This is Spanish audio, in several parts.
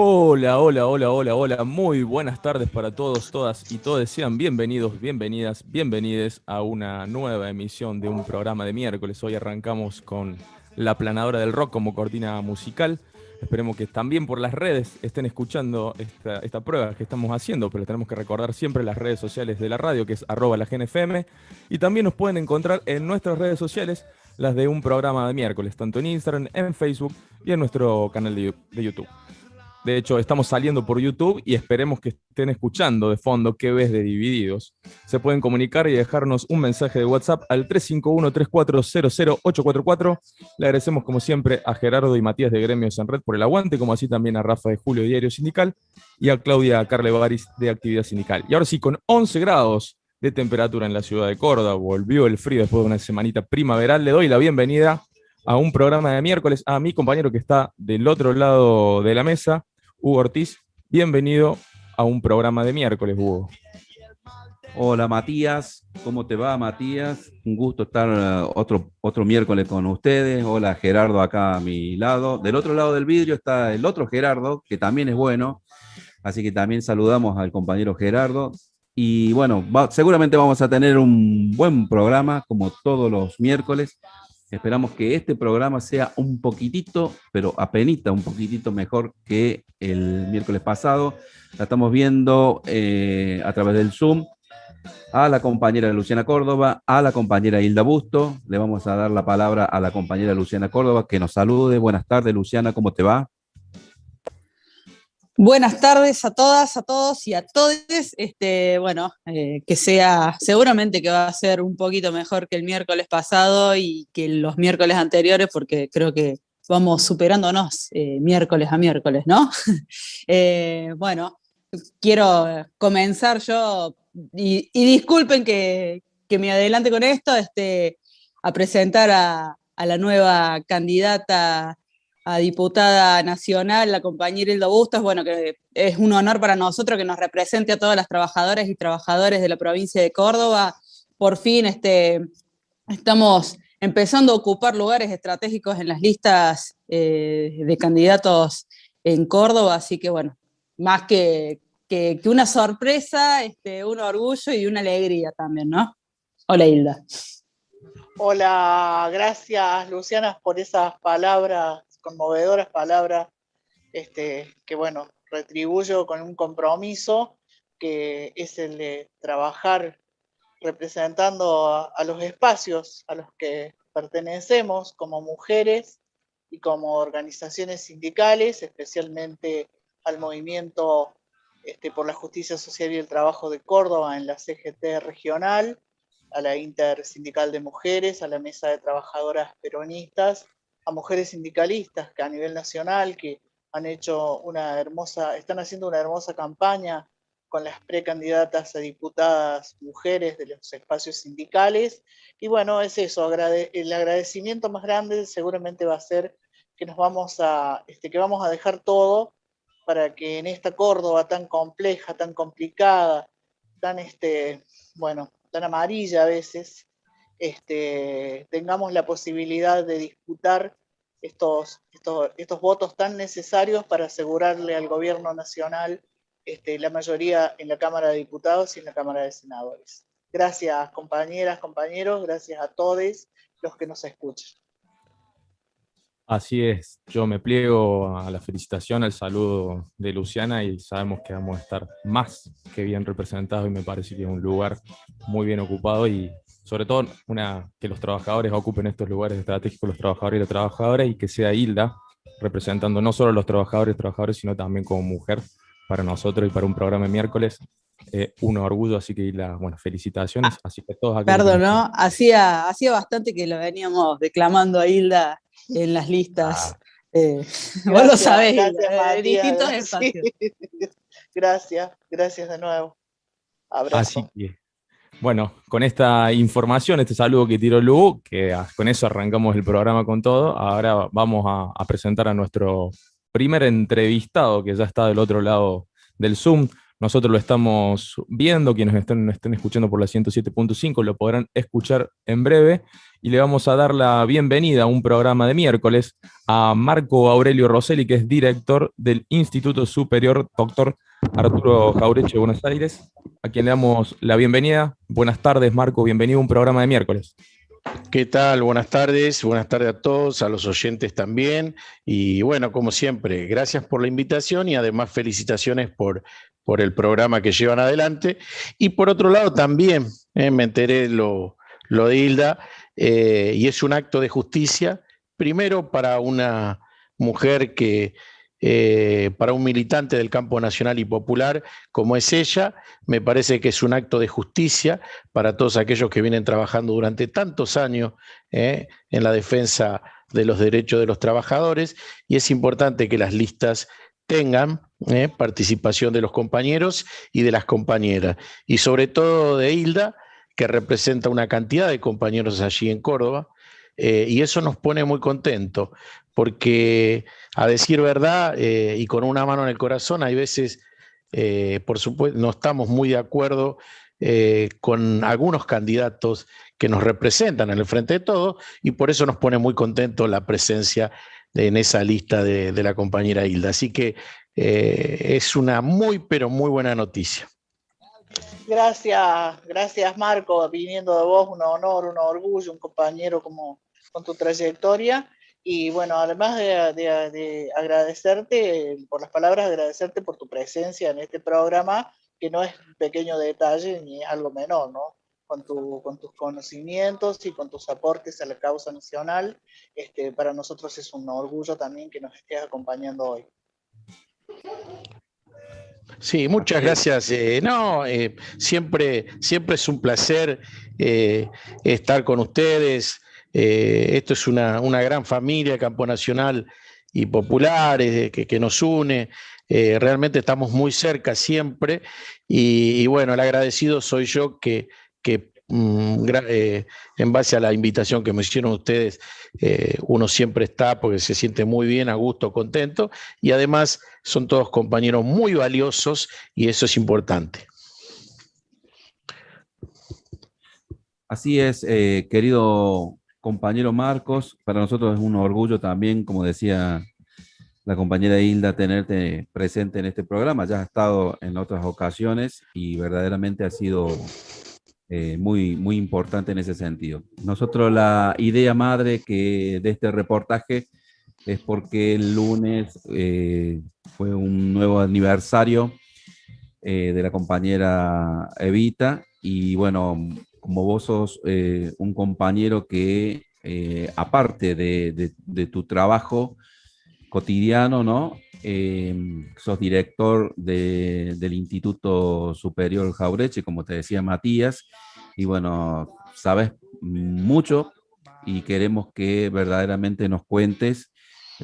Hola, hola, hola, hola, hola. Muy buenas tardes para todos, todas y todos. Sean bienvenidos, bienvenidas, bienvenides a una nueva emisión de un programa de miércoles. Hoy arrancamos con La Planadora del Rock como cortina musical. Esperemos que también por las redes estén escuchando esta prueba que estamos haciendo, pero tenemos que recordar siempre las redes sociales de la radio, que es @lagenfm. Y también nos pueden encontrar en nuestras redes sociales, las de un programa de miércoles, tanto en Instagram, en Facebook y en nuestro canal de YouTube. De hecho, estamos saliendo por YouTube y esperemos que estén escuchando de fondo qué ves de Divididos. Se pueden comunicar y dejarnos un mensaje de WhatsApp al 351-3400-844. Le agradecemos como siempre a Gerardo y Matías de Gremios en Red por el aguante, como así también a Rafa de Julio de Diario Sindical y a Claudia Carle Baris de Actividad Sindical. Y ahora sí, con 11 grados de temperatura en la ciudad de Córdoba, volvió el frío después de una semanita primaveral, le doy la bienvenida a un programa de miércoles a mi compañero que está del otro lado de la mesa, Hugo Ortiz. Bienvenido a un programa de miércoles, Hugo. Hola Matías, ¿cómo te va Matías? Un gusto estar otro miércoles con ustedes. Hola Gerardo acá a mi lado. Del otro lado del vidrio está el otro Gerardo, que también es bueno. Así que también saludamos al compañero Gerardo. Y bueno, seguramente vamos a tener un buen programa como todos los miércoles. Esperamos que este programa sea un poquitito, pero apenita un poquitito mejor que el miércoles pasado. La estamos viendo a través del Zoom a la compañera Luciana Córdoba, a la compañera Hilda Busto. Le vamos a dar la palabra a la compañera Luciana Córdoba, que nos salude. Buenas tardes, Luciana, ¿cómo te va? Buenas tardes a todas, a todos y a todes. Que sea, seguramente que va a ser un poquito mejor que el miércoles pasado y que los miércoles anteriores, porque creo que vamos superándonos miércoles a miércoles, ¿no? Bueno, quiero comenzar yo, y disculpen que me adelante con esto, a presentar a la nueva candidata a diputada nacional, la compañera Hilda Bustos. Bueno, que es un honor para nosotros que nos represente a todas las trabajadoras y trabajadores de la provincia de Córdoba. Por fin estamos empezando a ocupar lugares estratégicos en las listas de candidatos en Córdoba, así que bueno, más que una sorpresa, un orgullo y una alegría también, ¿no? Hola, Hilda. Hola, gracias Luciana por esas palabras, conmovedoras palabras, que bueno, retribuyo con un compromiso que es el de trabajar representando a los espacios a los que pertenecemos como mujeres y como organizaciones sindicales, especialmente al movimiento por la justicia social y el trabajo de Córdoba en la CGT regional, a la Intersindical de Mujeres, a la Mesa de Trabajadoras Peronistas, a mujeres sindicalistas que a nivel nacional que están haciendo una hermosa campaña con las precandidatas a diputadas mujeres de los espacios sindicales. Y bueno, es eso, el agradecimiento más grande seguramente va a ser que vamos a dejar todo para que en esta Córdoba tan compleja, tan complicada, tan tan amarilla a veces, tengamos la posibilidad de disputar estos votos tan necesarios para asegurarle al gobierno nacional la mayoría en la Cámara de Diputados y en la Cámara de Senadores. Gracias, compañeras, compañeros, gracias a todos los que nos escuchan. Así es, yo me pliego a la felicitación, al saludo de Luciana y sabemos que vamos a estar más que bien representados y me parece que es un lugar muy bien ocupado y sobre todo que los trabajadores ocupen estos lugares estratégicos, los trabajadores y las trabajadoras, y que sea Hilda representando no solo a los trabajadores y trabajadoras, sino también como mujer para nosotros y para un programa de miércoles. Un orgullo, así que Hilda, bueno, felicitaciones. Así que todos aquellos Perdón, ¿no? Hacía bastante que lo veníamos declamando a Hilda en las listas. Gracias, vos lo sabés, gracias, Hilda, de distintos Matías. espacios. Sí. Gracias de nuevo. Abrazo. Así que, bueno, con esta información, este saludo que tiró Lu, que con eso arrancamos el programa con todo, ahora vamos a presentar a nuestro primer entrevistado, que ya está del otro lado del Zoom. Nosotros lo estamos viendo, quienes estén escuchando por la 107.5 lo podrán escuchar en breve, y le vamos a dar la bienvenida a un programa de miércoles a Marco Aurelio Rosselli, que es director del Instituto Superior Dr. Arturo Jauretche de Buenos Aires, a quien le damos la bienvenida. Buenas tardes, Marco, bienvenido a un programa de miércoles. ¿Qué tal? Buenas tardes a todos, a los oyentes también. Y bueno, como siempre, gracias por la invitación y además felicitaciones por el programa que llevan adelante. Y por otro lado también me enteré lo de Hilda, y es un acto de justicia, primero para una mujer para un militante del campo nacional y popular como es ella. Me parece que es un acto de justicia para todos aquellos que vienen trabajando durante tantos años en la defensa de los derechos de los trabajadores, y es importante que las listas tengan participación de los compañeros y de las compañeras, y sobre todo de Hilda, que representa una cantidad de compañeros allí en Córdoba, y eso nos pone muy contentos, porque a decir verdad, y con una mano en el corazón, hay veces, por supuesto, no estamos muy de acuerdo con algunos candidatos que nos representan en el Frente de Todos, y por eso nos pone muy contentos la presencia en esa lista de la compañera Hilda. Así que es una muy, pero muy buena noticia. Gracias Marco, viniendo de vos, un honor, un orgullo, un compañero con tu trayectoria. Y bueno, además de agradecerte por las palabras, agradecerte por tu presencia en este programa, que no es un pequeño detalle ni es algo menor, ¿no? Con tus conocimientos y con tus aportes a la causa nacional, para nosotros es un orgullo también que nos estés acompañando hoy. Sí, muchas gracias. Siempre es un placer estar con ustedes. Esto es una gran familia, Campo Nacional y Popular, que nos une. Realmente estamos muy cerca siempre, y bueno, el agradecido soy yo que en base a la invitación que me hicieron ustedes, uno siempre está porque se siente muy bien, a gusto, contento, y además son todos compañeros muy valiosos, y eso es importante. Así es, querido compañero Marcos, para nosotros es un orgullo también, como decía la compañera Hilda, tenerte presente en este programa. Ya has estado en otras ocasiones y verdaderamente ha sido muy, muy importante en ese sentido. Nosotros, la idea madre de este reportaje es porque el lunes fue un nuevo aniversario de la compañera Evita, y bueno, como vos sos un compañero que aparte de tu trabajo cotidiano, ¿no? Sos director del Instituto Superior Jauretche, como te decía Matías, y bueno, sabes mucho y queremos que verdaderamente nos cuentes,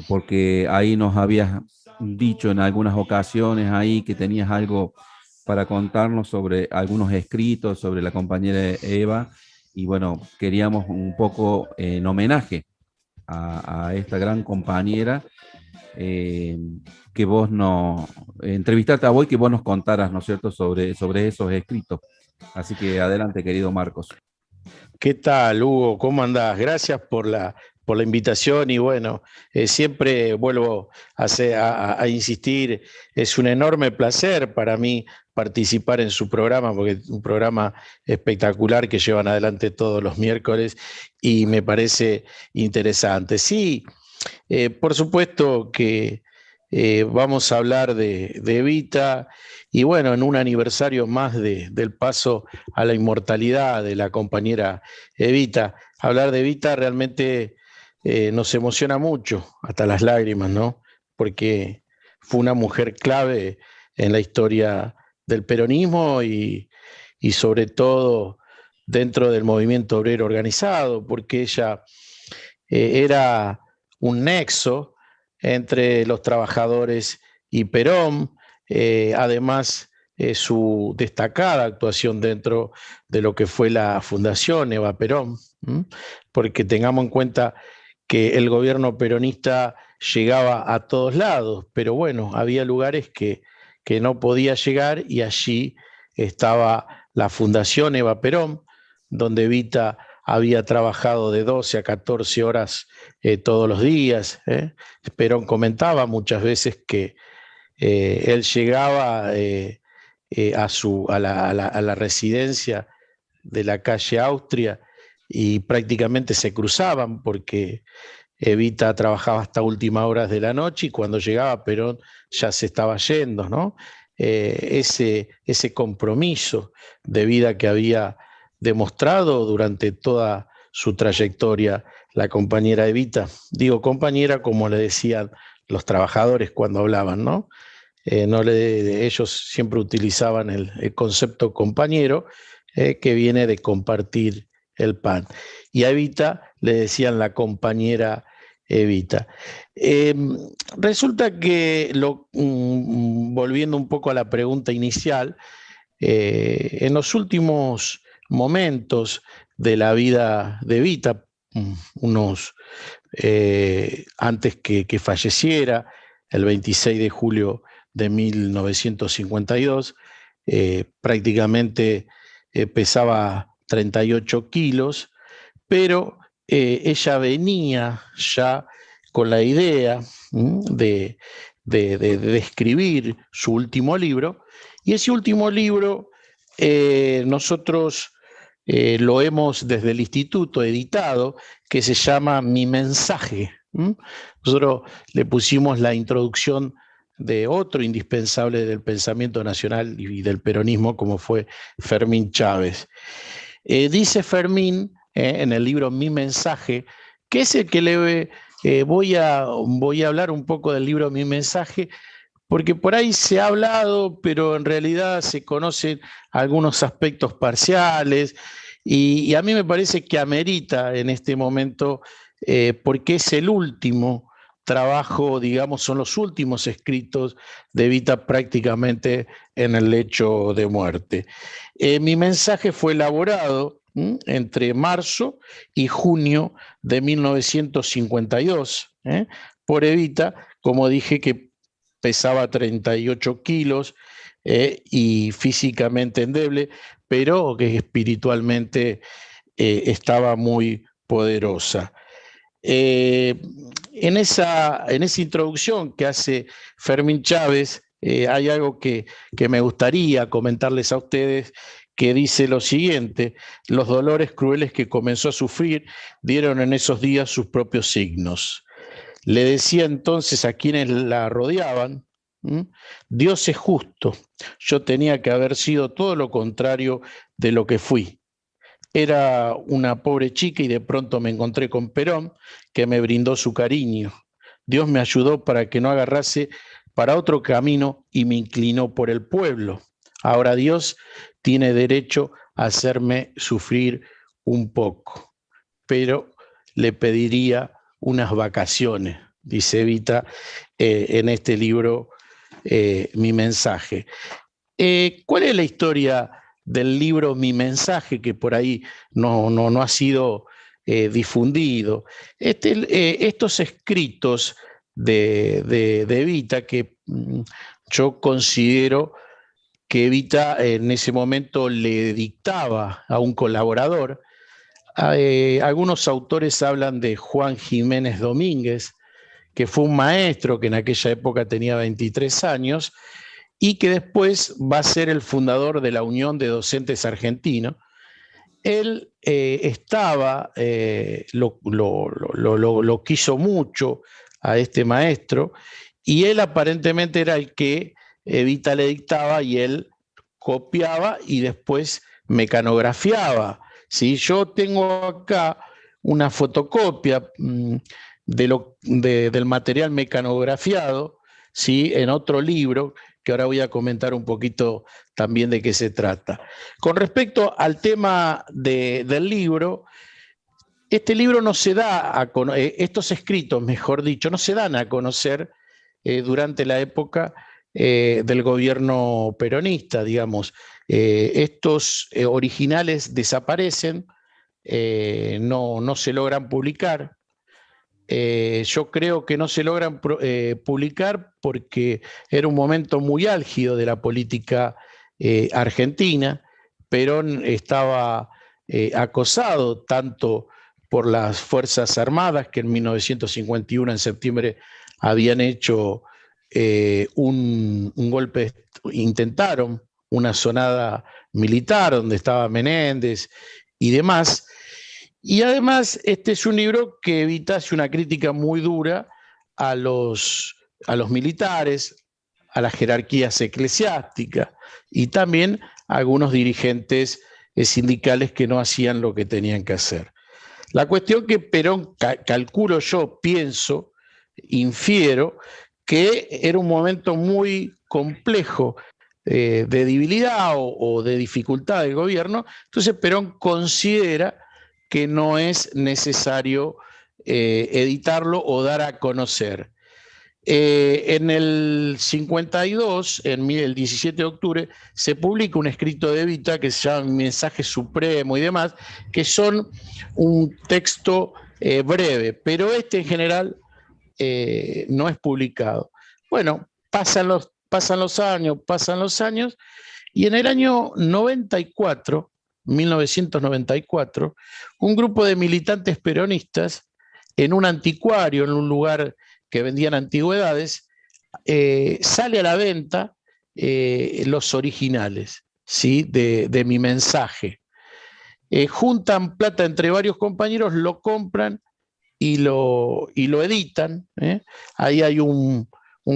porque ahí nos habías dicho en algunas ocasiones ahí que tenías algo para contarnos sobre algunos escritos sobre la compañera Eva, y bueno, queríamos un poco en homenaje a esta gran compañera, que vos entrevistarte a vos y que vos nos contaras, ¿no es cierto?, sobre esos escritos. Así que adelante, querido Marcos. ¿Qué tal, Hugo? ¿Cómo andás? Gracias por la invitación, y bueno, siempre vuelvo a insistir, es un enorme placer para mí participar en su programa, porque es un programa espectacular que llevan adelante todos los miércoles y me parece interesante. Sí, por supuesto que vamos a hablar de Evita, y bueno, en un aniversario más del paso a la inmortalidad de la compañera Evita. Hablar de Evita realmente nos emociona mucho, hasta las lágrimas, ¿no? Porque fue una mujer clave en la historia del peronismo, y sobre todo dentro del movimiento obrero organizado, porque ella era un nexo entre los trabajadores y Perón. Además, su destacada actuación dentro de lo que fue la Fundación Eva Perón, porque tengamos en cuenta que el gobierno peronista llegaba a todos lados, pero bueno, había lugares que que no podía llegar, y allí estaba la Fundación Eva Perón, donde Evita había trabajado de 12 a 14 horas todos los días. Perón comentaba muchas veces que él llegaba a la residencia de la calle Austria y prácticamente se cruzaban, porque Evita trabajaba hasta últimas horas de la noche y cuando llegaba Perón ya se estaba yendo, ¿no? Ese compromiso de vida que había demostrado durante toda su trayectoria la compañera Evita. Digo compañera como le decían los trabajadores cuando hablaban, ¿no? Ellos siempre utilizaban el concepto compañero, que viene de compartir el pan. Y a Evita le decían la compañera Evita. Resulta que, volviendo un poco a la pregunta inicial, en los últimos momentos de la vida de Evita, antes que falleciera, el 26 de julio de 1952, prácticamente pesaba 38 kilos, pero ella venía ya con la idea de escribir su último libro, y ese último libro nosotros lo hemos desde el instituto editado, que se llama Mi Mensaje. Nosotros le pusimos la introducción de otro indispensable del pensamiento nacional y del peronismo, como fue Fermín Chávez. Dice Fermín en el libro Mi Mensaje, que es el que voy a hablar un poco del libro Mi Mensaje, porque por ahí se ha hablado, pero en realidad se conocen algunos aspectos parciales, y a mí me parece que amerita en este momento, porque es el último trabajo, digamos, son los últimos escritos de Evita prácticamente en el lecho de muerte. Mi Mensaje fue elaborado entre marzo y junio de 1952 por Evita, como dije, que pesaba 38 kilos y físicamente endeble, pero que espiritualmente estaba muy poderosa. En esa introducción que hace Fermín Chávez, hay algo que me gustaría comentarles a ustedes, que dice lo siguiente: los dolores crueles que comenzó a sufrir dieron en esos días sus propios signos. Le decía entonces a quienes la rodeaban, Dios es justo, yo tenía que haber sido todo lo contrario de lo que fui. Era una pobre chica y de pronto me encontré con Perón, que me brindó su cariño. Dios me ayudó para que no agarrase para otro camino y me inclinó por el pueblo. Ahora Dios tiene derecho a hacerme sufrir un poco, pero le pediría unas vacaciones, dice Evita en este libro Mi Mensaje. ¿Cuál es la historia del libro Mi Mensaje, que por ahí no ha sido difundido? Estos escritos de Evita, que yo considero que Evita en ese momento le dictaba a un colaborador. Algunos autores hablan de Juan Jiménez Domínguez, que fue un maestro que en aquella época tenía 23 años y que después va a ser el fundador de la Unión de Docentes Argentinos. Él lo quiso mucho a este maestro, y él aparentemente era el que Evita le dictaba y él copiaba y después mecanografiaba. ¿Sí? Yo tengo acá una fotocopia del material mecanografiado, ¿sí? En otro libro, que ahora voy a comentar un poquito también de qué se trata. Con respecto al tema del libro, este libro no se da estos escritos, mejor dicho, no se dan a conocer durante la época del gobierno peronista, digamos. Estos originales desaparecen, no se logran publicar. Yo creo que no se logran publicar porque era un momento muy álgido de la política argentina. Perón estaba acosado tanto por las Fuerzas Armadas, que en 1951, en septiembre, habían hecho un golpe, intentaron una sonada militar donde estaba Menéndez y demás. Y además, este es un libro que evitase una crítica muy dura a los militares, a las jerarquías eclesiásticas y también a algunos dirigentes sindicales que no hacían lo que tenían que hacer. La cuestión que Perón, calculo yo, pienso, infiero, que era un momento muy complejo de debilidad o de dificultad del gobierno. Entonces Perón considera que no es necesario editarlo o dar a conocer. En el 52, el 17 de octubre, se publica un escrito de Evita que se llama Mensaje Supremo y demás, que son un texto breve, pero en general no es publicado. Bueno, pasan los años, y en el año 94, 1994, un grupo de militantes peronistas en un anticuario, en un lugar que vendían antigüedades, sale a la venta los originales, ¿sí? de mi mensaje. Juntan plata entre varios compañeros, lo compran y lo editan. Ahí hay un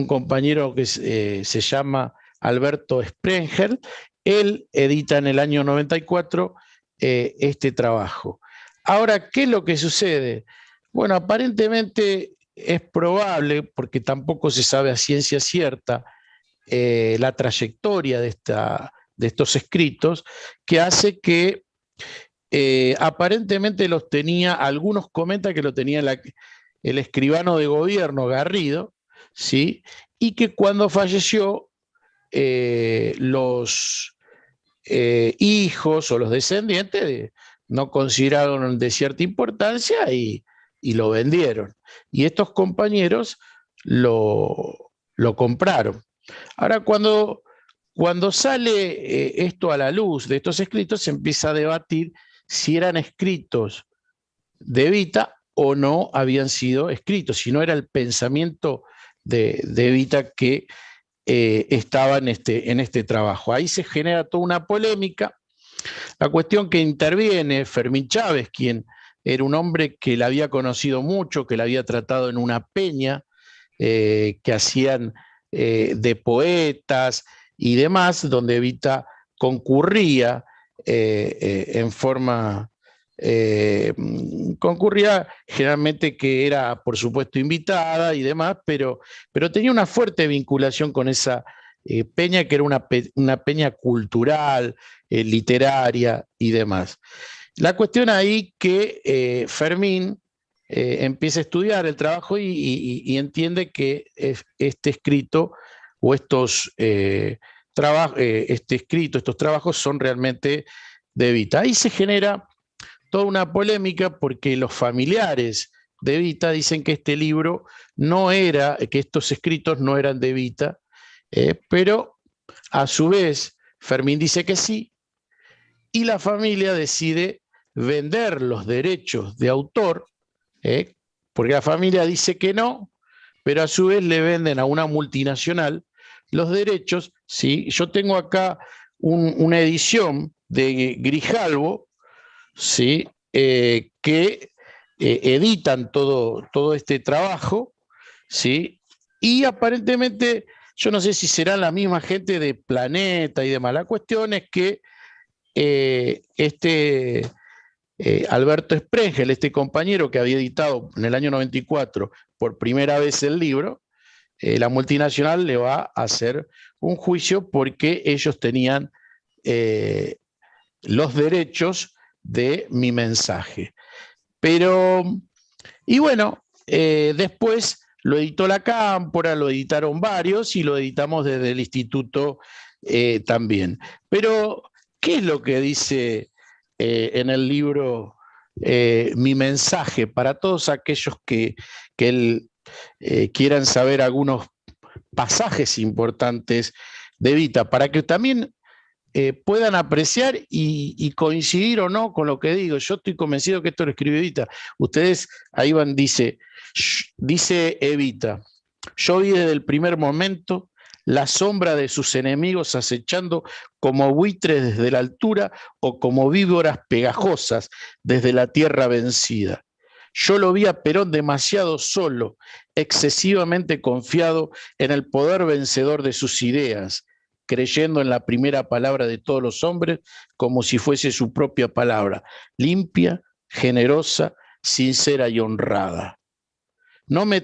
compañero que se llama Alberto Sprengel. Él edita en el año 94 este trabajo. Ahora, ¿qué es lo que sucede? Bueno, aparentemente es probable, porque tampoco se sabe a ciencia cierta la trayectoria de estos escritos, que hace que aparentemente los tenía, algunos comentan que lo tenía el escribano de gobierno Garrido, ¿sí? Y que cuando falleció los hijos o los descendientes no consideraron de cierta importancia y lo vendieron. Y estos compañeros lo compraron. Ahora, cuando sale esto a la luz de estos escritos, se empieza a debatir si eran escritos de Evita o no habían sido escritos, si no era el pensamiento de Evita que estaba en este trabajo. Ahí se genera toda una polémica. La cuestión que interviene Fermín Chávez, quien era un hombre que la había conocido mucho, que la había tratado en una peña que hacían de poetas y demás, donde Evita concurría en forma... concurría generalmente, que era por supuesto invitada y demás, pero tenía una fuerte vinculación con esa peña, que era una peña cultural, literaria y demás. La cuestión ahí que Fermín empieza a estudiar el trabajo y entiende que este escrito o estos trabajos son realmente de Evita. Ahí se genera toda una polémica porque los familiares de Evita dicen que este libro no era, que estos escritos no eran de Evita, pero a su vez Fermín dice que sí, y la familia decide vender los derechos de autor, porque la familia dice que no, pero a su vez le venden a una multinacional los derechos. ¿Sí? Yo tengo acá una edición de Grijalbo, ¿sí? Que editan todo este trabajo, ¿sí? Y aparentemente, yo no sé si será la misma gente de Planeta y demás. La cuestión es que Alberto Sprengel, este compañero que había editado en el año 94 por primera vez el libro, la multinacional le va a hacer un juicio porque ellos tenían los derechos de mi mensaje. Y bueno, después lo editó la Cámpora, lo editaron varios y lo editamos desde el instituto también. Pero, ¿qué es lo que dice en el libro mi mensaje para todos aquellos que quieran saber algunos pasajes importantes de Evita, para que también puedan apreciar y coincidir o no con lo que digo. Yo estoy convencido que esto lo escribe Evita. Ustedes, ahí van, dice Evita: yo vi desde el primer momento la sombra de sus enemigos acechando como buitres desde la altura o como víboras pegajosas desde la tierra vencida. Yo lo vi a Perón demasiado solo, excesivamente confiado en el poder vencedor de sus ideas, creyendo en la primera palabra de todos los hombres como si fuese su propia palabra, limpia, generosa, sincera y honrada. No me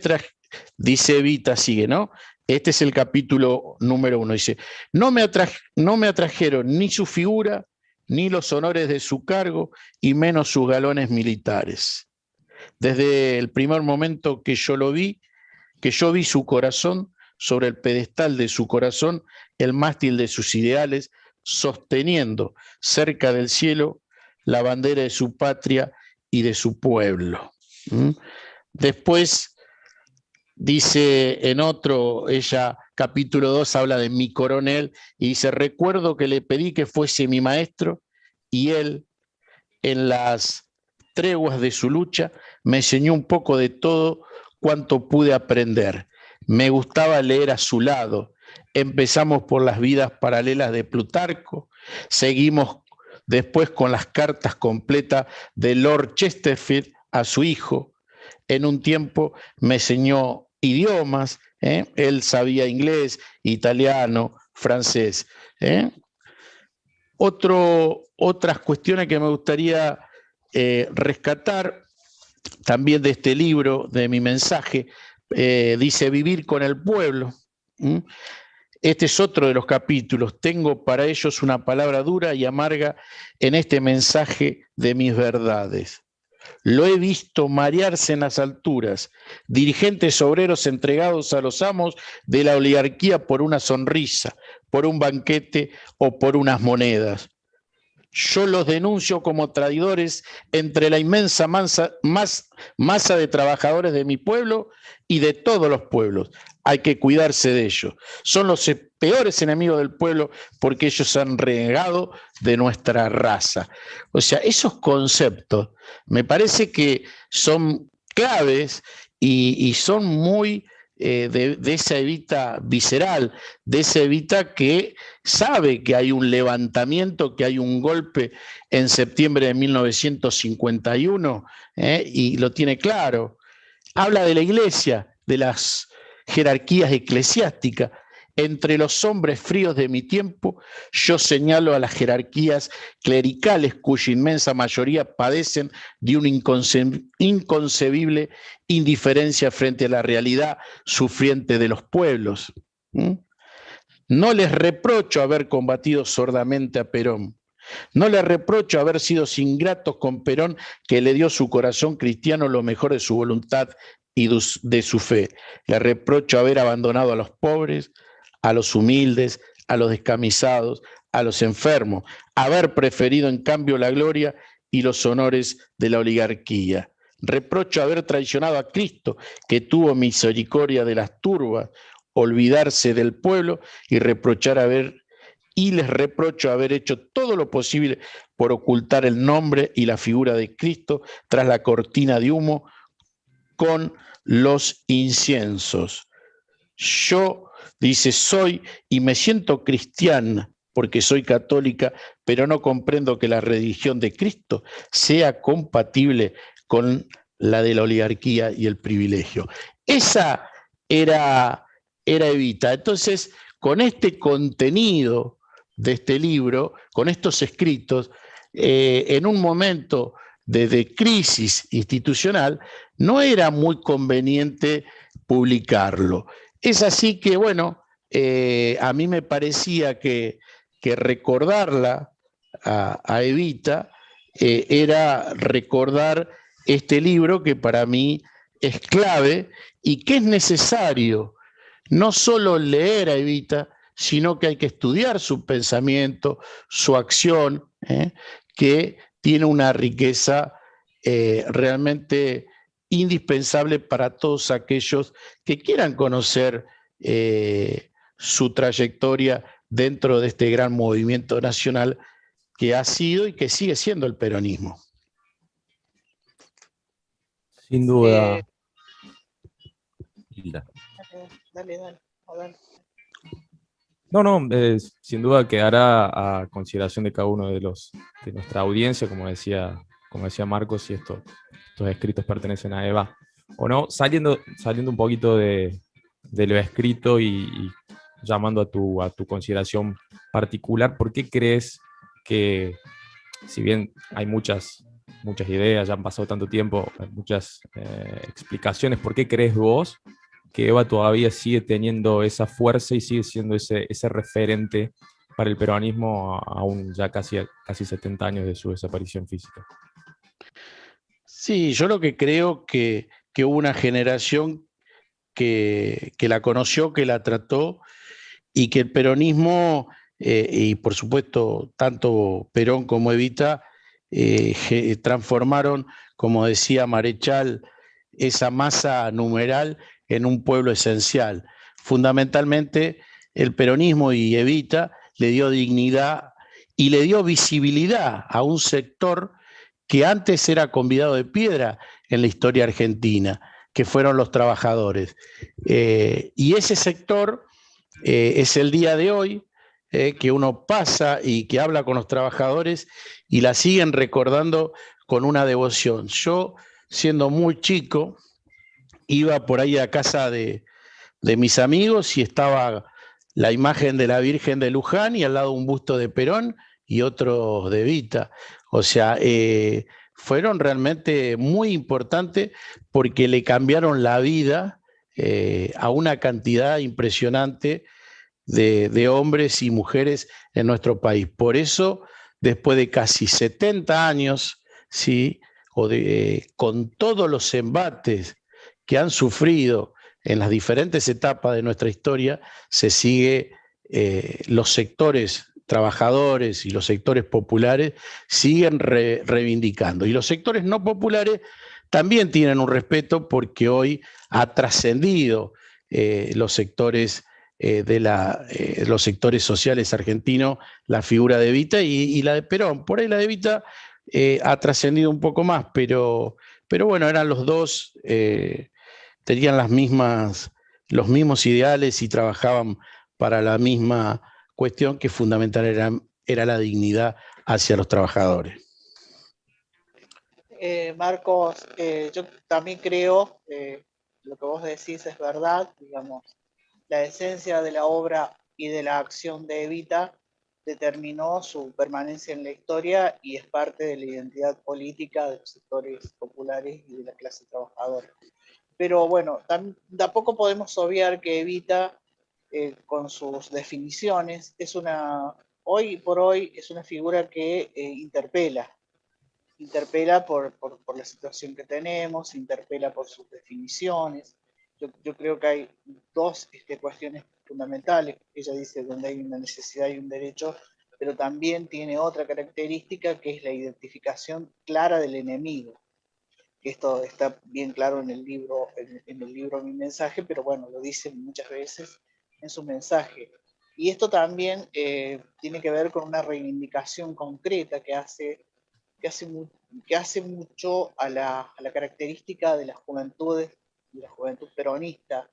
dice Evita, sigue, ¿no? Este es el capítulo número 1, dice: no me atrajeron ni su figura, ni los honores de su cargo, y menos sus galones militares. Desde el primer momento que yo vi su corazón, sobre el pedestal de su corazón, el mástil de sus ideales, sosteniendo cerca del cielo la bandera de su patria y de su pueblo. Después dice en otro, ella, capítulo 2, habla de mi coronel y dice: recuerdo que le pedí que fuese mi maestro y él, en las treguas de su lucha, me enseñó un poco de todo cuanto pude aprender. Me gustaba leer a su lado. Empezamos por las vidas paralelas de Plutarco, seguimos después con las cartas completas de Lord Chesterfield a su hijo. En un tiempo me enseñó idiomas, él sabía inglés, italiano, francés. Otras cuestiones que me gustaría rescatar también de este libro, de mi mensaje, dice: vivir con el pueblo. Este es otro de los capítulos. Tengo para ellos una palabra dura y amarga en este mensaje de mis verdades. Lo he visto marearse en las alturas, dirigentes obreros entregados a los amos de la oligarquía por una sonrisa, por un banquete o por unas monedas. Yo los denuncio como traidores entre la inmensa masa de trabajadores de mi pueblo y de todos los pueblos. Hay que cuidarse de ellos. Son los peores enemigos del pueblo porque ellos han renegado de nuestra raza. O sea, esos conceptos me parece que son claves y son muy de esa Evita visceral, de esa Evita que sabe que hay un levantamiento, que hay un golpe en septiembre de 1951, y lo tiene claro. Habla de la iglesia, de las jerarquías eclesiásticas. Entre los hombres fríos de mi tiempo, yo señalo a las jerarquías clericales cuya inmensa mayoría padecen de una inconcebible indiferencia frente a la realidad sufriente de los pueblos. No les reprocho haber combatido sordamente a Perón. No les reprocho haber sido ingratos con Perón, que le dio su corazón cristiano lo mejor de su voluntad y de su fe. Le reprocho haber abandonado a los pobres, a los humildes, a los descamisados, a los enfermos, haber preferido en cambio la gloria y los honores de la oligarquía. Reprocho haber traicionado a Cristo, que tuvo misericordia de las turbas, olvidarse del pueblo y les reprocho haber hecho todo lo posible por ocultar el nombre y la figura de Cristo tras la cortina de humo con los inciensos. Yo, dice, soy y me siento cristiana porque soy católica, pero no comprendo que la religión de Cristo sea compatible con la de la oligarquía y el privilegio. Esa era Evita. Entonces, con este contenido de este libro, con estos escritos, en un momento de crisis institucional, no era muy conveniente publicarlo. Es así que, bueno, a mí me parecía que recordarla a Evita era recordar este libro que para mí es clave y que es necesario no solo leer a Evita, sino que hay que estudiar su pensamiento, su acción, que tiene una riqueza realmente indispensable para todos aquellos que quieran conocer su trayectoria dentro de este gran movimiento nacional que ha sido y que sigue siendo el peronismo. Sin duda. Dale. No, sin duda quedará a consideración de cada uno de nuestra audiencia, como decía Marcos, si estos escritos pertenecen a Eva o no, saliendo un poquito de lo escrito y llamando a tu consideración particular. ¿Por qué crees que, si bien hay muchas ideas, ya han pasado tanto tiempo, hay muchas explicaciones, ¿por qué crees vos que Eva todavía sigue teniendo esa fuerza y sigue siendo ese referente para el peronismo aún ya casi 70 años de su desaparición física? Sí, yo lo que creo que hubo una generación que la conoció, que la trató, y que el peronismo, y por supuesto tanto Perón como Evita, transformaron, como decía Marechal, esa masa numeral en un pueblo esencial. Fundamentalmente, el peronismo y Evita le dio dignidad y le dio visibilidad a un sector que antes era convidado de piedra en la historia argentina, que fueron los trabajadores. Y ese sector es el día de hoy, que uno pasa y que habla con los trabajadores y la siguen recordando con una devoción. Yo, siendo muy chico, iba por ahí a casa de mis amigos y estaba la imagen de la Virgen de Luján y al lado un busto de Perón y otro de Evita. O sea, fueron realmente muy importantes porque le cambiaron la vida a una cantidad impresionante de hombres y mujeres en nuestro país. Por eso, después de casi 70 años, ¿sí? Con todos los embates que han sufrido en las diferentes etapas de nuestra historia, se sigue, los sectores trabajadores y los sectores populares siguen reivindicando. Y los sectores no populares también tienen un respeto porque hoy ha trascendido los sectores los sectores sociales argentinos, la figura de Evita y la de Perón. Por ahí la de Evita ha trascendido un poco más, pero bueno, eran los dos, tenían los mismos ideales y trabajaban para la misma cuestión, que fundamental era la dignidad hacia los trabajadores. Marcos, yo también creo lo que vos decís es verdad, digamos. La esencia de la obra y de la acción de Evita determinó su permanencia en la historia y es parte de la identidad política de los sectores populares y de la clase trabajadora. Pero bueno, tampoco podemos obviar que Evita, con sus definiciones, hoy por hoy es una figura que interpela por la situación que tenemos, interpela por sus definiciones. Yo creo que hay dos cuestiones fundamentales. Ella dice donde hay una necesidad y un derecho, pero también tiene otra característica que es la identificación clara del enemigo. Esto está bien claro en el libro Mi Mensaje, pero bueno, lo dice muchas veces en su mensaje. Y esto también tiene que ver con una reivindicación concreta que hace mucho a la característica de las juventudes, de la juventud peronista.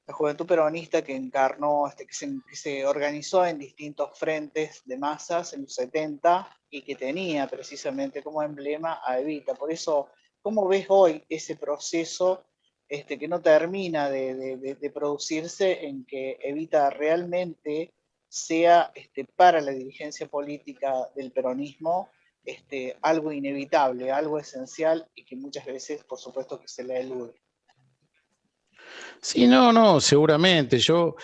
La juventud peronista que encarnó, que se organizó en distintos frentes de masas en los 70 y que tenía precisamente como emblema a Evita. Por eso, ¿cómo ves hoy ese proceso que no termina de producirse en que Evita realmente sea para la dirigencia política del peronismo algo inevitable, algo esencial y que muchas veces, por supuesto, que se le elude? Sí, no, seguramente. Yo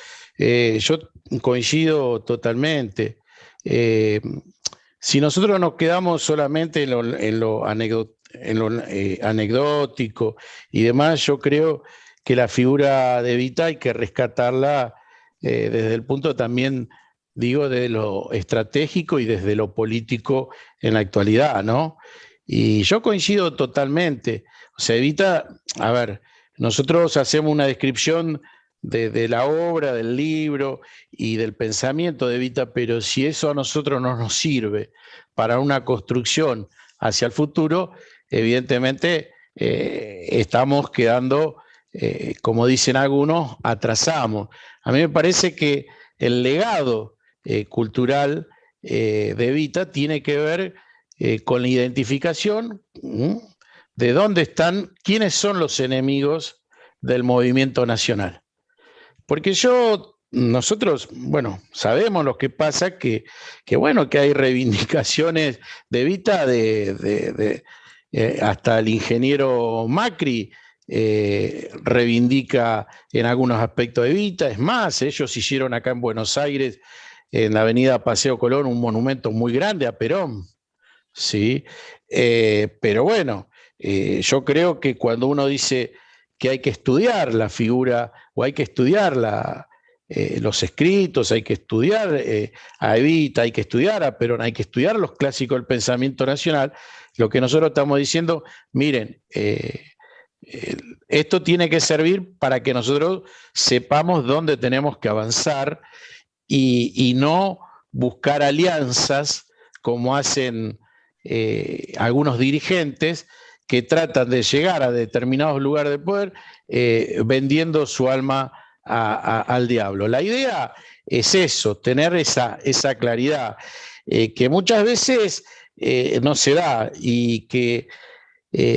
coincido totalmente. Si nosotros nos quedamos solamente en lo anecdótico y demás, yo creo que la figura de Evita hay que rescatarla desde el punto también, digo, de lo estratégico y desde lo político en la actualidad, ¿no? Y yo coincido totalmente. O sea, Evita, a ver, nosotros hacemos una descripción de la obra, del libro y del pensamiento de Evita, pero si eso a nosotros no nos sirve para una construcción hacia el futuro, evidentemente estamos quedando, como dicen algunos, atrasamos. A mí me parece que el legado cultural de Evita tiene que ver con la identificación de dónde están, quiénes son los enemigos del movimiento nacional. Porque nosotros, bueno, sabemos lo que pasa, que hay reivindicaciones de Evita hasta el ingeniero Macri reivindica en algunos aspectos de Evita. Es más, ellos hicieron acá en Buenos Aires, en la avenida Paseo Colón, un monumento muy grande a Perón, ¿sí? Pero bueno, yo creo que cuando uno dice que hay que estudiar la figura o hay que estudiar los escritos, hay que estudiar a Evita, hay que estudiar a Perón, hay que estudiar los clásicos del pensamiento nacional, lo que nosotros estamos diciendo, miren, esto tiene que servir para que nosotros sepamos dónde tenemos que avanzar y no buscar alianzas como hacen algunos dirigentes que tratan de llegar a determinados lugares de poder vendiendo su alma al diablo. La idea es eso, tener esa claridad, que muchas veces no se da y que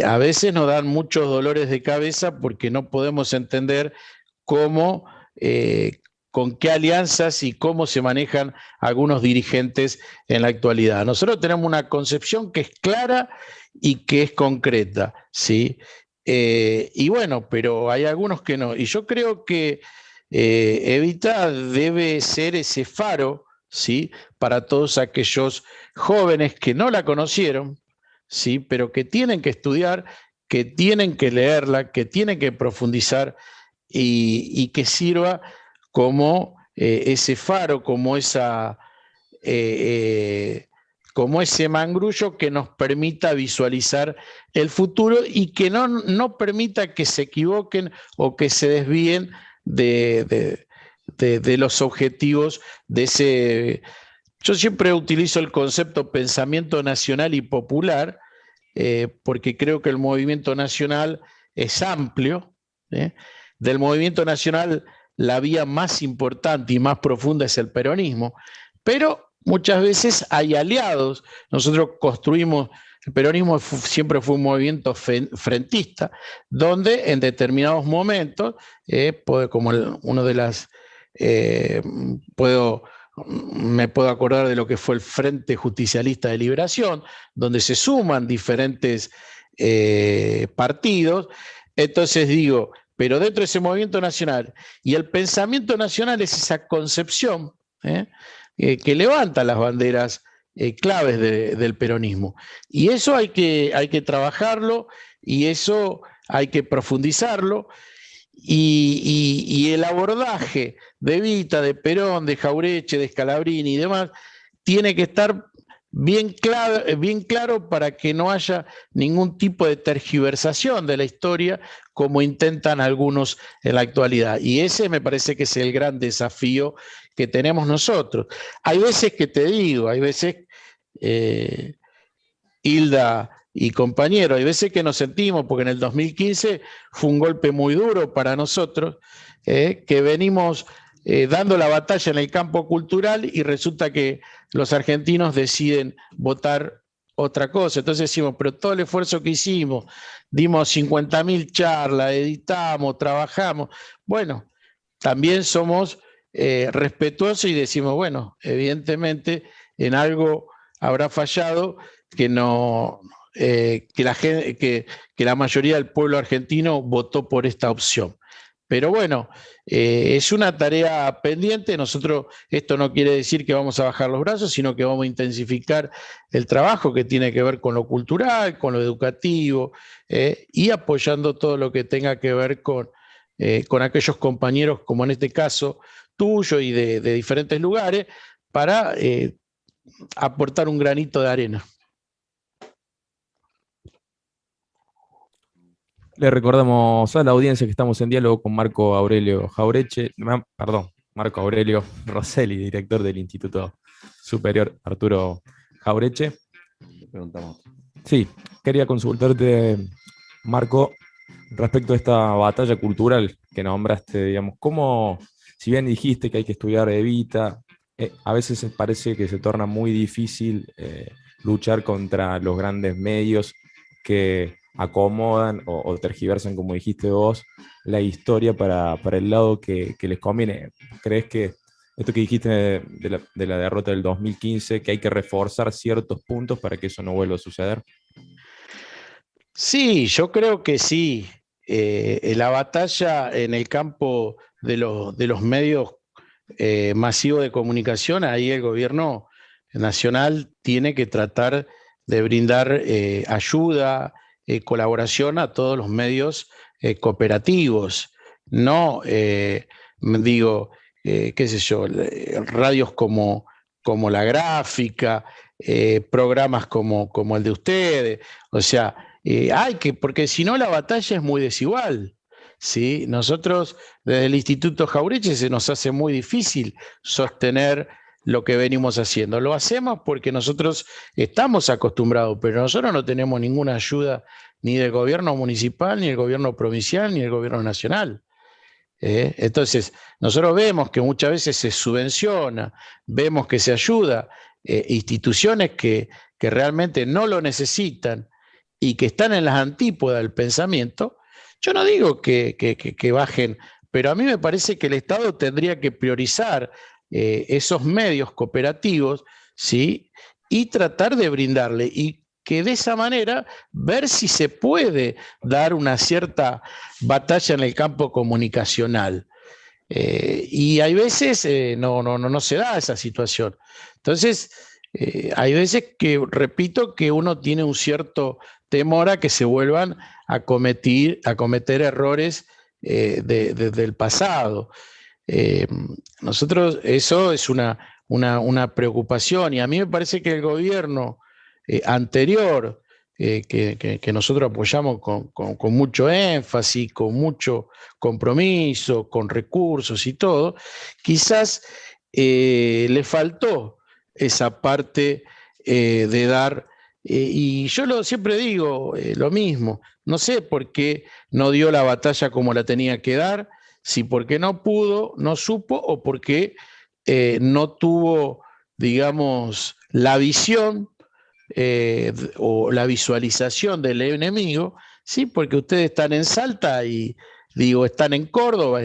a veces nos dan muchos dolores de cabeza porque no podemos entender cómo, con qué alianzas y cómo se manejan algunos dirigentes en la actualidad. Nosotros tenemos una concepción que es clara y que es concreta, ¿sí? Y bueno, pero hay algunos que no. Y yo creo que Evita debe ser ese faro, ¿sí? Para todos aquellos jóvenes que no la conocieron, ¿sí? Pero que tienen que estudiar, que tienen que leerla, que tienen que profundizar y que sirva como ese faro, como ese mangrullo que nos permita visualizar el futuro y que no permita que se equivoquen o que se desvíen de los objetivos de ese. Yo siempre utilizo el concepto pensamiento nacional y popular, porque creo que el movimiento nacional es amplio. Del movimiento nacional, la vía más importante y más profunda es el peronismo, pero muchas veces hay aliados. Nosotros construimos, el peronismo siempre fue un movimiento frentista, donde en determinados momentos, como uno de las, me puedo acordar de lo que fue el Frente Justicialista de Liberación, donde se suman diferentes partidos. Entonces digo, pero dentro de ese movimiento nacional, y el pensamiento nacional es esa concepción que levanta las banderas claves del peronismo. Y eso hay que trabajarlo, y eso hay que profundizarlo, y el abordaje de Evita, de Perón, de Jauretche, de Scalabrini y demás, tiene que estar bien claro para que no haya ningún tipo de tergiversación de la historia como intentan algunos en la actualidad. Y ese me parece que es el gran desafío que tenemos nosotros. Hay veces que te digo, hay veces, Hilda y compañero, hay veces que nos sentimos, porque en el 2015 fue un golpe muy duro para nosotros, que venimos dando la batalla en el campo cultural y resulta que los argentinos deciden votar otra cosa. Entonces decimos, pero todo el esfuerzo que hicimos, dimos 50.000 charlas, editamos, trabajamos, bueno, también somos respetuosos y decimos, bueno, evidentemente en algo habrá fallado que la mayoría del pueblo argentino votó por esta opción. Pero bueno, es una tarea pendiente. Nosotros, esto no quiere decir que vamos a bajar los brazos, sino que vamos a intensificar el trabajo que tiene que ver con lo cultural, con lo educativo, y apoyando todo lo que tenga que ver con aquellos compañeros, como en este caso tuyo y de diferentes lugares, para aportar un granito de arena. Le recordamos a la audiencia que estamos en diálogo con Marco Aurelio Jaureche, perdón, Marco Aurelio Rosselli, director del Instituto Superior Arturo Jaureche. Le preguntamos. Sí, quería consultarte, Marco, respecto a esta batalla cultural que nombraste, digamos, ¿cómo, si bien dijiste que hay que estudiar Evita, a veces parece que se torna muy difícil luchar contra los grandes medios que acomodan o tergiversan, como dijiste vos, la historia para el lado que les conviene? ¿Crees que esto que dijiste de la derrota del 2015, que hay que reforzar ciertos puntos para que eso no vuelva a suceder? Sí, yo creo que sí. La batalla en el campo de los medios masivos de comunicación, ahí el gobierno nacional tiene que tratar de brindar ayuda, colaboración a todos los medios cooperativos. No, digo, qué sé yo, radios como La Gráfica, programas como el de ustedes, o sea, porque si no la batalla es muy desigual. ¿Sí? Nosotros desde el Instituto Jaureche se nos hace muy difícil sostener lo que venimos haciendo. Lo hacemos porque nosotros estamos acostumbrados, pero nosotros no tenemos ninguna ayuda ni del gobierno municipal, ni del gobierno provincial, ni del gobierno nacional. Entonces, nosotros vemos que muchas veces se subvenciona, vemos que se ayuda instituciones que realmente no lo necesitan y que están en las antípodas del pensamiento. Yo no digo que bajen, pero a mí me parece que el Estado tendría que priorizar esos medios cooperativos, ¿sí? Y tratar de brindarle, y que de esa manera ver si se puede dar una cierta batalla en el campo comunicacional. Y hay veces no se da esa situación. Entonces, hay veces que, repito, que uno tiene un cierto temor a que se vuelvan a cometer errores del pasado. Nosotros, eso es una preocupación, y a mí me parece que el gobierno anterior, que nosotros apoyamos con mucho énfasis, con mucho compromiso, con recursos y todo, quizás le faltó esa parte de dar, y yo siempre digo lo mismo, no sé por qué no dio la batalla como la tenía que dar, si porque no pudo, no supo, o porque no tuvo, digamos, la visión o la visualización del enemigo, ¿sí? Porque ustedes están en Salta y digo, están en Córdoba,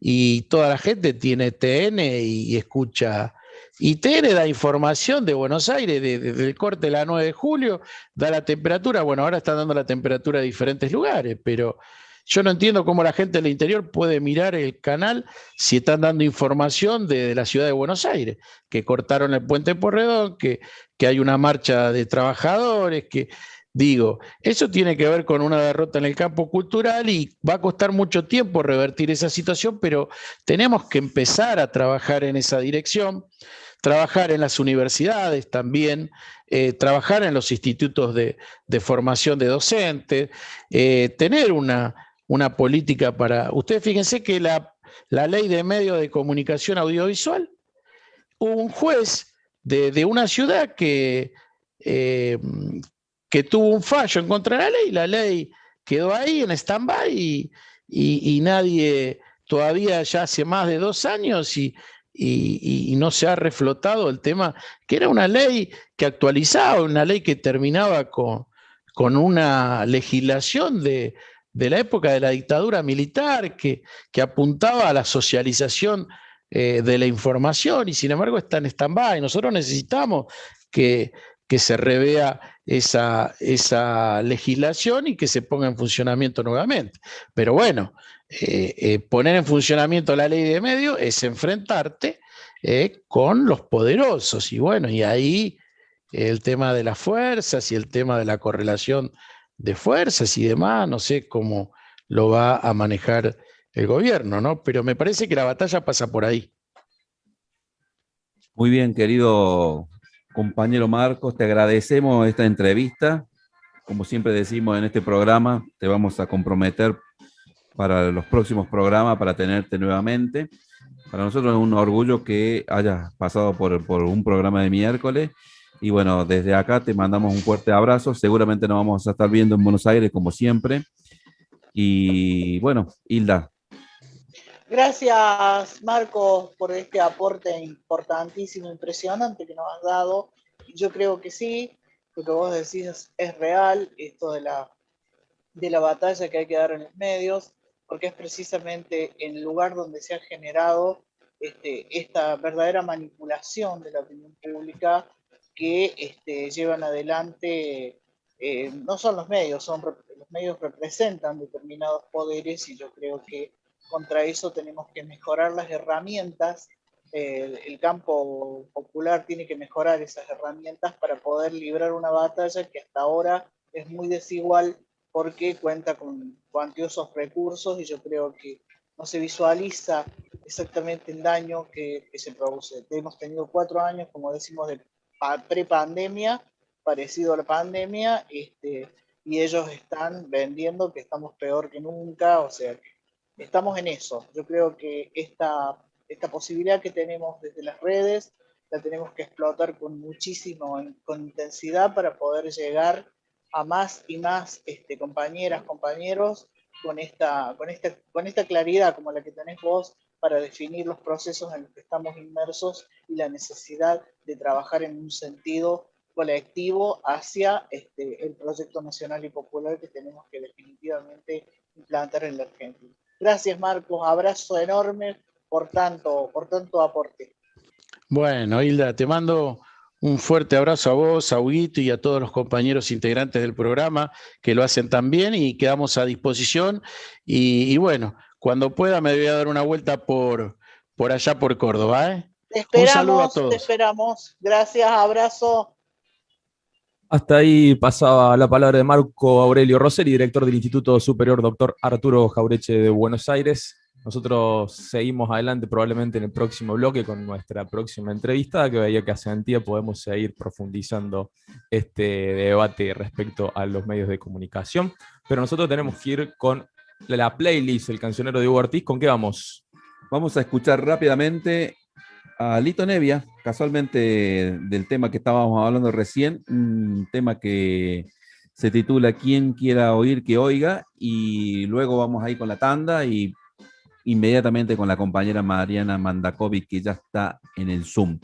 y toda la gente tiene TN y escucha. Y TN da información de Buenos Aires, del corte de la 9 de julio, da la temperatura. Bueno, ahora están dando la temperatura de diferentes lugares, pero yo no entiendo cómo la gente del interior puede mirar el canal si están dando información de la ciudad de Buenos Aires, que cortaron el puente Porredón, que hay una marcha de trabajadores, digo, eso tiene que ver con una derrota en el campo cultural, y va a costar mucho tiempo revertir esa situación, pero tenemos que empezar a trabajar en esa dirección, trabajar en las universidades también, trabajar en los institutos de formación de docentes, tener una política para... Ustedes fíjense que la ley de medios de comunicación audiovisual, hubo un juez de una ciudad que tuvo un fallo en contra de la ley quedó ahí en stand-by, y nadie, todavía ya hace más de 2 años, y no se ha reflotado el tema, que era una ley que actualizaba, una ley que terminaba con una legislación de la época de la dictadura militar, que apuntaba a la socialización de la información, y sin embargo está en stand-by. Nosotros necesitamos que se revea esa legislación y que se ponga en funcionamiento nuevamente. Pero bueno, poner en funcionamiento la ley de medios es enfrentarte con los poderosos, y bueno, y ahí el tema de las fuerzas y el tema de la correlación de fuerzas y demás, no sé cómo lo va a manejar el gobierno, ¿no? Pero me parece que la batalla pasa por ahí. Muy bien, querido compañero Marcos, te agradecemos esta entrevista. como siempre decimos en este programa, te vamos a comprometer para los próximos programas, para tenerte nuevamente. Para nosotros es un orgullo que hayas pasado por un programa de miércoles. Y bueno, desde acá te mandamos un fuerte abrazo. Seguramente nos vamos a estar viendo en Buenos Aires, como siempre. Y bueno, Hilda. Gracias, Marcos, por este aporte importantísimo, impresionante que nos has dado. Yo creo que sí, lo que vos decís es real, esto de la batalla que hay que dar en los medios, porque es precisamente en el lugar donde se ha generado esta verdadera manipulación de la opinión pública que llevan adelante, no son los medios, los medios representan determinados poderes y yo creo que contra eso tenemos que mejorar las herramientas. El campo popular tiene que mejorar esas herramientas para poder librar una batalla que hasta ahora es muy desigual porque cuenta con cuantiosos recursos y yo creo que no se visualiza exactamente el daño que se produce. Hemos tenido 4 años, como decimos, de pre-pandemia, parecido a la pandemia, y ellos están vendiendo que estamos peor que nunca, o sea, estamos en eso. Yo creo que esta posibilidad que tenemos desde las redes la tenemos que explotar con con intensidad para poder llegar a más y más compañeras, compañeros con esta claridad como la que tenés vos para definir los procesos en los que estamos inmersos y la necesidad de trabajar en un sentido colectivo hacia el proyecto nacional y popular que tenemos que definitivamente implantar en la Argentina. Gracias, Marcos. Abrazo enorme por tanto aporte. Bueno, Hilda, te mando un fuerte abrazo a vos, a Huguito y a todos los compañeros integrantes del programa que lo hacen tan bien y quedamos a disposición. Y bueno, cuando pueda me voy a dar una vuelta por allá por Córdoba. Te esperamos, un saludo a todos. Te esperamos. Gracias, abrazo. Hasta ahí pasaba la palabra de Marco Aurelio Rosselli, director del Instituto Superior Dr. Arturo Jaureche de Buenos Aires. Nosotros seguimos adelante probablemente en el próximo bloque con nuestra próxima entrevista, que veía que hace antía podemos seguir profundizando este debate respecto a los medios de comunicación. Pero nosotros tenemos que ir con la playlist, el cancionero de Hugo Ortiz. ¿Con qué vamos? Vamos a escuchar rápidamente a Lito Nevia, casualmente del tema que estábamos hablando recién, un tema que se titula Quien quiera oír, que oiga, y luego vamos ahí con la tanda y inmediatamente con la compañera Mariana Mandakovic, que ya está en el Zoom.